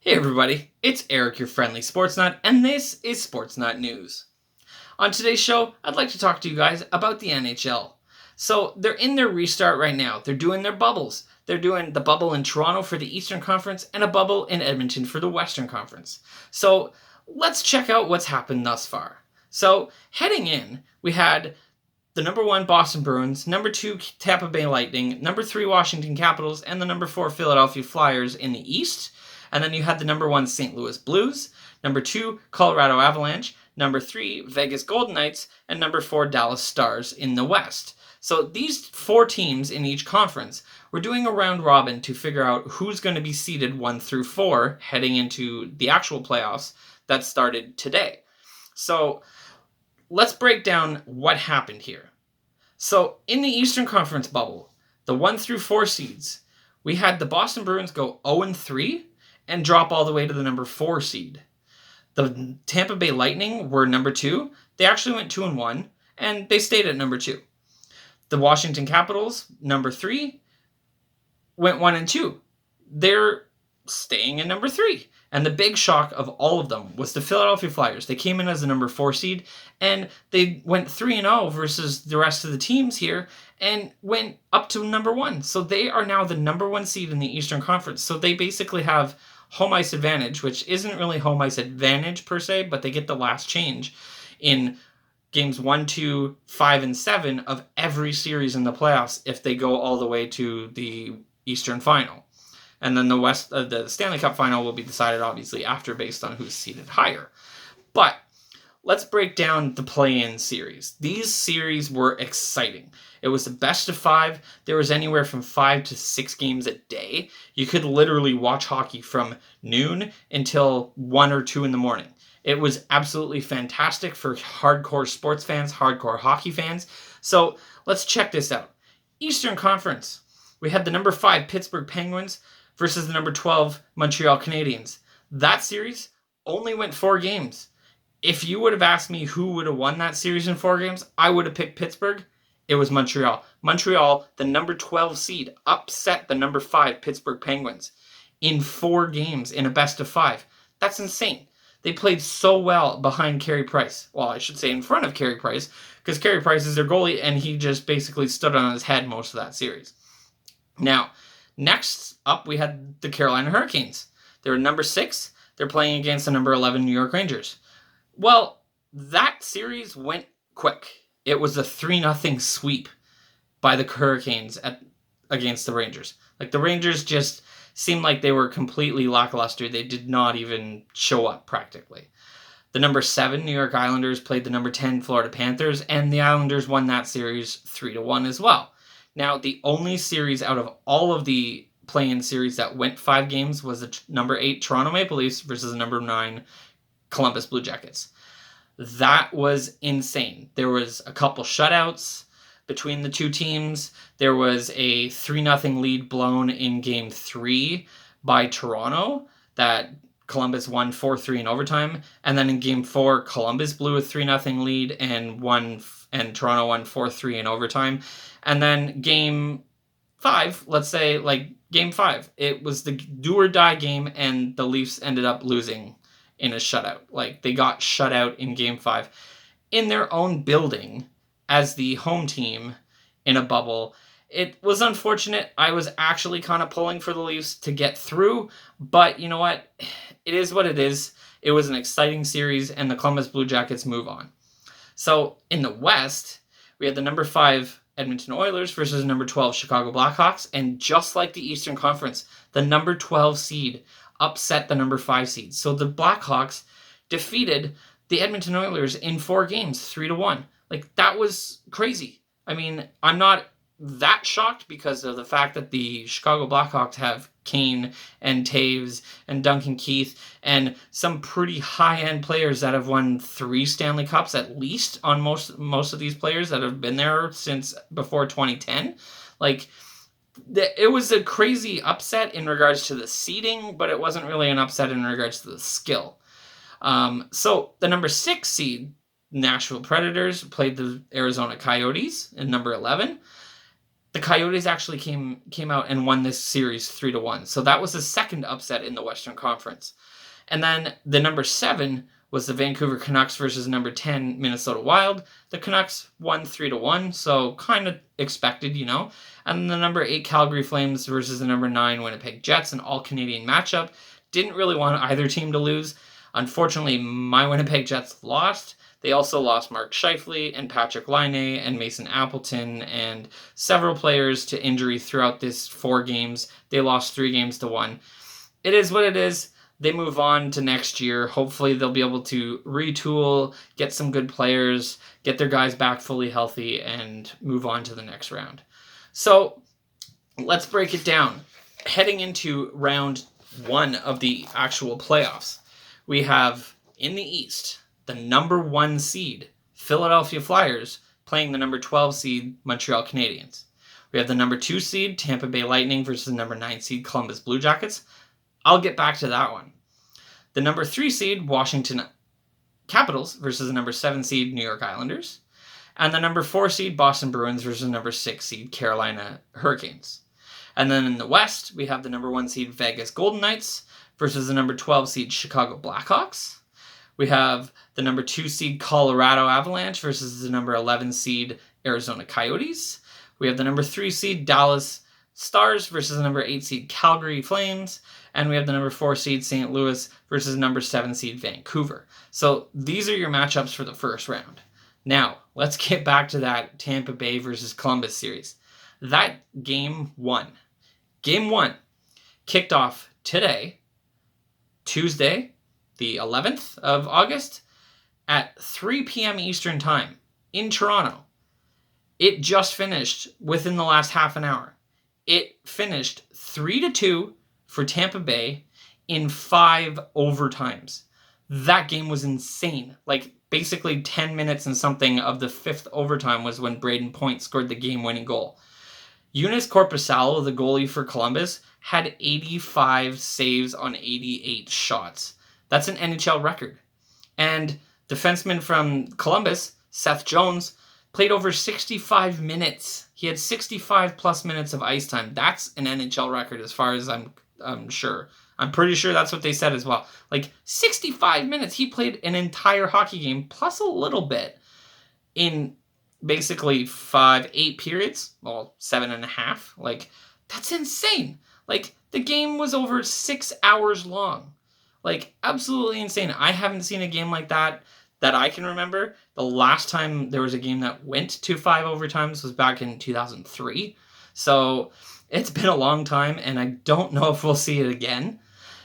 Hey everybody, it's Eric, your friendly sports nut, and this is Sports Nut News. On today's show, I'd like to talk to you guys about the NHL. So, they're in their restart right now. They're doing their bubbles. They're doing the bubble in Toronto for the Eastern Conference and a bubble in Edmonton for the Western Conference. So, let's check out what's happened thus far. So, heading in, we had the number 1 Boston Bruins, number 2 Tampa Bay Lightning, number 3 Washington Capitals, and the number 4 Philadelphia Flyers in the East. And then you had the number 1 St. Louis Blues, number 2 Colorado Avalanche, number 3 Vegas Golden Knights, and number 4 Dallas Stars in the West. So these 4 teams in each conference were doing a round robin to figure out who's going to be seeded 1 through 4 heading into the actual playoffs that started today. So let's break down what happened here. So in the Eastern Conference bubble, the 1 through 4 seeds, we had the Boston Bruins go 0-3 and drop all the way to the number 4 seed. The Tampa Bay Lightning were number 2. They actually went 2-1, and they stayed at number 2. The Washington Capitals, number 3, went 1-2. They're staying in number 3. And the big shock of all of them was the Philadelphia Flyers. They came in as the number 4 seed, and they went 3-0 versus the rest of the teams here and went up to number 1. So they are now the number 1 seed in the Eastern Conference. So they basically have home ice advantage, which isn't really home ice advantage per se, but they get the last change in games 1, 2, 5, and 7 of every series in the playoffs if they go all the way to the Eastern Final. And then the Stanley Cup Final will be decided obviously after based on who's seeded higher. But let's break down the play-in series. These series were exciting. It was the best of 5. There was anywhere from 5 to 6 games a day. You could literally watch hockey from noon until 1 or 2 in the morning. It was absolutely fantastic for hardcore sports fans, hardcore hockey fans. So let's check this out. Eastern Conference. We had the number 5 Pittsburgh Penguins versus the number 12 Montreal Canadiens. That series only went 4 games. If you would have asked me who would have won that series in 4 games, I would have picked Pittsburgh. It was Montreal. Montreal, the number 12 seed, upset the number 5 Pittsburgh Penguins in 4 games in a best of 5. That's insane. They played so well behind Carey Price. Well, I should say in front of Carey Price, because Carey Price is their goalie, and he just basically stood on his head most of that series. Now, next up, we had the Carolina Hurricanes. They were number 6. They're playing against the number 11 New York Rangers. Well, that series went quick. It was a 3-0 sweep by the Hurricanes against the Rangers. Like, the Rangers just seemed like they were completely lackluster. They did not even show up, practically. The number 7 New York Islanders played the number 10 Florida Panthers, and the Islanders won that series 3-1 as well. Now, the only series out of all of the play-in series that went 5 games was the number 8 Toronto Maple Leafs versus the number 9 Columbus Blue Jackets. That was insane. There was a couple shutouts between the two teams. There was a 3-0 lead blown in Game 3 by Toronto that Columbus won 4-3 in overtime. And then in Game 4, Columbus blew a 3-0 lead and Toronto won 4-3 in overtime. And then Game 5, let's say like Game 5, it was the do-or-die game, and the Leafs ended up losing in a shutout. Like, they got shut out in Game 5 in their own building as the home team in a bubble. It was unfortunate. I was actually kind of pulling for the Leafs to get through, but you know what? It is what it is. It was an exciting series, and the Columbus Blue Jackets move on. So, in the West, we had the number 5 Edmonton Oilers versus number 12 Chicago Blackhawks, and just like the Eastern Conference, the number 12 seed upset the number 5 seed. So the Blackhawks defeated the Edmonton Oilers in 4 games, 3-1. Like, that was crazy. I mean, I'm not that shocked because of the fact that the Chicago Blackhawks have Kane and Taves and Duncan Keith and some pretty high-end players that have won 3 Stanley Cups at least on most of these players that have been there since before 2010. Like, it was a crazy upset in regards to the seeding, but it wasn't really an upset in regards to the skill. So the number 6 seed Nashville Predators played the Arizona Coyotes in number 11. The Coyotes actually came out and won this series 3-1. So that was the second upset in the Western Conference. And then the number 7 was the Vancouver Canucks versus number 10 Minnesota Wild. The Canucks won 3-1, so kind of expected, And the number 8 Calgary Flames versus the number 9 Winnipeg Jets, an all-Canadian matchup. Didn't really want either team to lose. Unfortunately, my Winnipeg Jets lost. They also lost Mark Scheifele and Patrick Laine and Mason Appleton and several players to injury throughout this 4 games. They lost 3-1. It is what it is. They move on to next year. Hopefully they'll be able to retool, get some good players, get their guys back fully healthy, and move on to the next round. So let's break it down. Heading into round 1 of the actual playoffs, we have in the East the number 1 seed, Philadelphia Flyers, playing the number 12 seed, Montreal Canadiens. We have the number 2 seed, Tampa Bay Lightning versus the number 9 seed, Columbus Blue Jackets. I'll get back to that one. The number 3 seed, Washington Capitals versus the number 7 seed, New York Islanders. And the number 4 seed, Boston Bruins versus the number 6 seed, Carolina Hurricanes. And then in the West, we have the number 1 seed, Vegas Golden Knights versus the number 12 seed, Chicago Blackhawks. We have the number 2 seed, Colorado Avalanche versus the number 11 seed, Arizona Coyotes. We have the number 3 seed, Dallas Stars versus the number 8 seed, Calgary Flames. And we have the number 4 seed, St. Louis versus number 7 seed, Vancouver. So these are your matchups for the first round. Now, let's get back to that Tampa Bay versus Columbus series. That game 1 kicked off today, Tuesday, the 11th of August, at 3 p.m. Eastern Time in Toronto. It just finished within the last half an hour. It finished 3-2 for Tampa Bay in 5 overtimes. That game was insane. Like, basically 10 minutes and something of the 5th overtime was when Braden Point scored the game-winning goal. Joonas Korpisalo, the goalie for Columbus, had 85 saves on 88 shots. That's an NHL record. And defenseman from Columbus, Seth Jones, played over 65 minutes. He had 65 plus minutes of ice time. That's an NHL record as far as I'm sure. I'm pretty sure that's what they said as well. Like 65 minutes. He played an entire hockey game plus a little bit in basically 8 periods. Well, 7.5. Like, that's insane. Like, the game was over 6 hours long. Like, absolutely insane. I haven't seen a game like that I can remember. The last time there was a game that went to 5 overtimes was back in 2003. So it's been a long time, and I don't know if we'll see it again.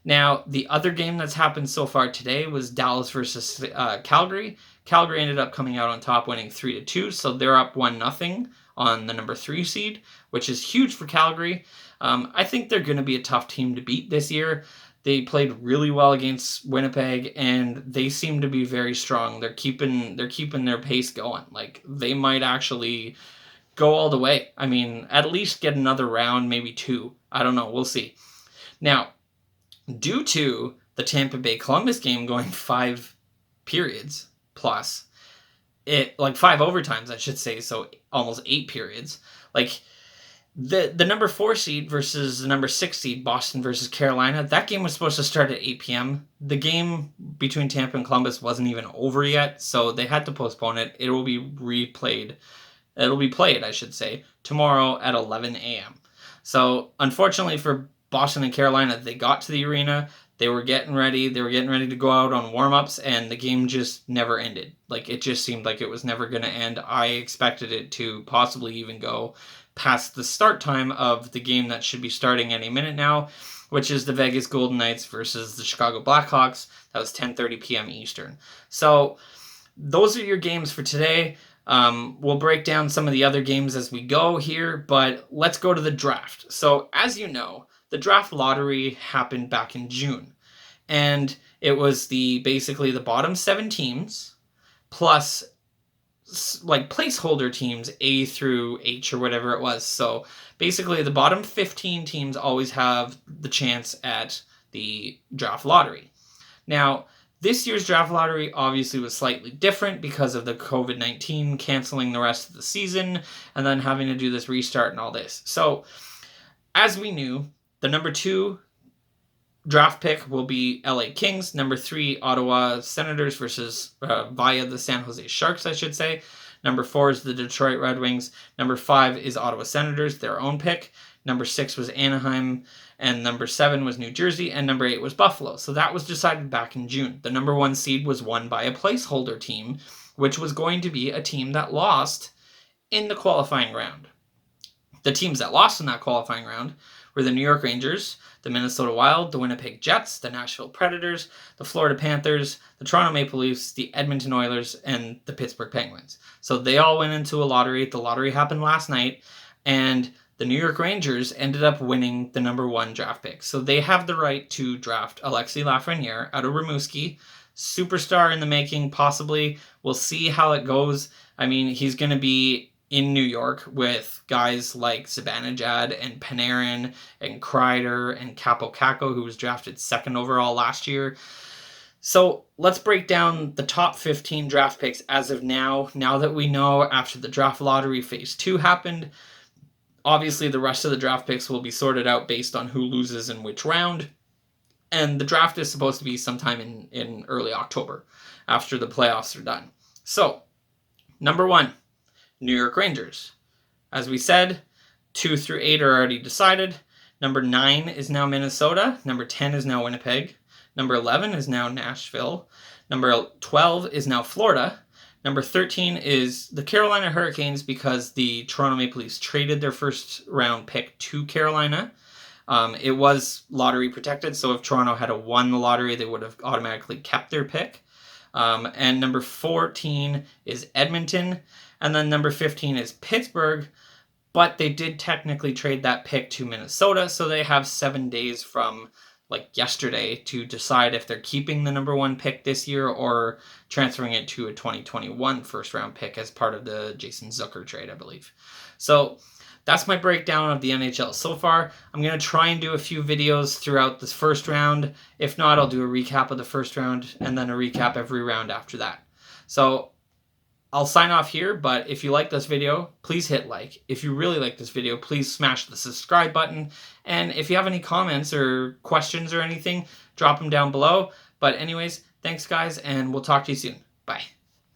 Now, the other game that's happened so far today was Dallas versus Calgary. Calgary ended up coming out on top, winning 3-2, so they're up 1-0 on the number 3 seed, which is huge for Calgary. I think they're going to be a tough team to beat this year. They played really well against Winnipeg, and they seem to be very strong. They're keeping their pace going. Like, they might actually go all the way. I mean, at least get another round, maybe 2. I don't know. We'll see. Now, due to the Tampa Bay Columbus game going 5 periods plus, 5 overtimes, I should say, so almost 8 periods. Like, the number 4 seed versus the number 6 seed, Boston versus Carolina, that game was supposed to start at 8 p.m. The game between Tampa and Columbus wasn't even over yet, so they had to postpone it. It will be replayed. It'll be played, I should say, tomorrow at 11 a.m. So, unfortunately for Boston and Carolina, they got to the arena. They were getting ready. They were getting ready to go out on warm-ups, and the game just never ended. Like, it just seemed like it was never going to end. I expected it to possibly even go past the start time of the game that should be starting any minute now, which is the Vegas Golden Knights versus the Chicago Blackhawks. That was 10:30 p.m. Eastern. So those are your games for today. We'll break down some of the other games as we go here, but let's go to the draft. So as you know, the draft lottery happened back in June, and it was basically the bottom 7 teams plus like placeholder teams A through H or whatever it was. So basically the bottom 15 teams always have the chance at the draft lottery. Now, This year's draft lottery obviously was slightly different because of the COVID-19 canceling the rest of the season and then having to do this restart and all this. So, as we knew, the number 2 draft pick will be LA Kings. Number 3, Ottawa Senators versus via the San Jose Sharks, I should say. Number 4 is the Detroit Red Wings. Number 5 is Ottawa Senators, their own pick. Number 6 was Anaheim. And number 7 was New Jersey. And number 8 was Buffalo. So that was decided back in June. The number 1 seed was won by a placeholder team, which was going to be a team that lost in the qualifying round. The teams that lost in that qualifying round were the New York Rangers, the Minnesota Wild, the Winnipeg Jets, the Nashville Predators, the Florida Panthers, the Toronto Maple Leafs, the Edmonton Oilers, and the Pittsburgh Penguins. So they all went into a lottery. The lottery happened last night, and the New York Rangers ended up winning the number 1 draft pick. So they have the right to draft Alexis Lafreniere out of Rimouski. Superstar in the making, possibly. We'll see how it goes. I mean, he's going to be in New York with guys like Zibanejad and Panarin and Kreider and Capo Caco, who was drafted 2nd overall last year. So let's break down the top 15 draft picks as of now. Now that we know after the draft lottery phase 2 happened, obviously the rest of the draft picks will be sorted out based on who loses in which round. And the draft is supposed to be sometime in early October after the playoffs are done. So, number 1. New York Rangers. As we said, 2 through 8 are already decided. Number 9 is now Minnesota. Number 10 is now Winnipeg. Number 11 is now Nashville. Number 12 is now Florida. Number 13 is the Carolina Hurricanes because the Toronto Maple Leafs traded their first round pick to Carolina. It was lottery protected, so if Toronto had won the lottery, they would have automatically kept their pick. And number 14 is Edmonton. And then number 15 is Pittsburgh, but they did technically trade that pick to Minnesota, so they have 7 days from yesterday to decide if they're keeping the number 1 pick this year or transferring it to a 2021 first round pick as part of the Jason Zucker trade, I believe. So that's my breakdown of the NHL so far. I'm going to try and do a few videos throughout this first round. If not, I'll do a recap of the first round and then a recap every round after that. So I'll sign off here, but if you like this video, please hit like. If you really like this video, please smash the subscribe button. And if you have any comments or questions or anything, drop them down below. But anyways, thanks guys, and we'll talk to you soon. Bye.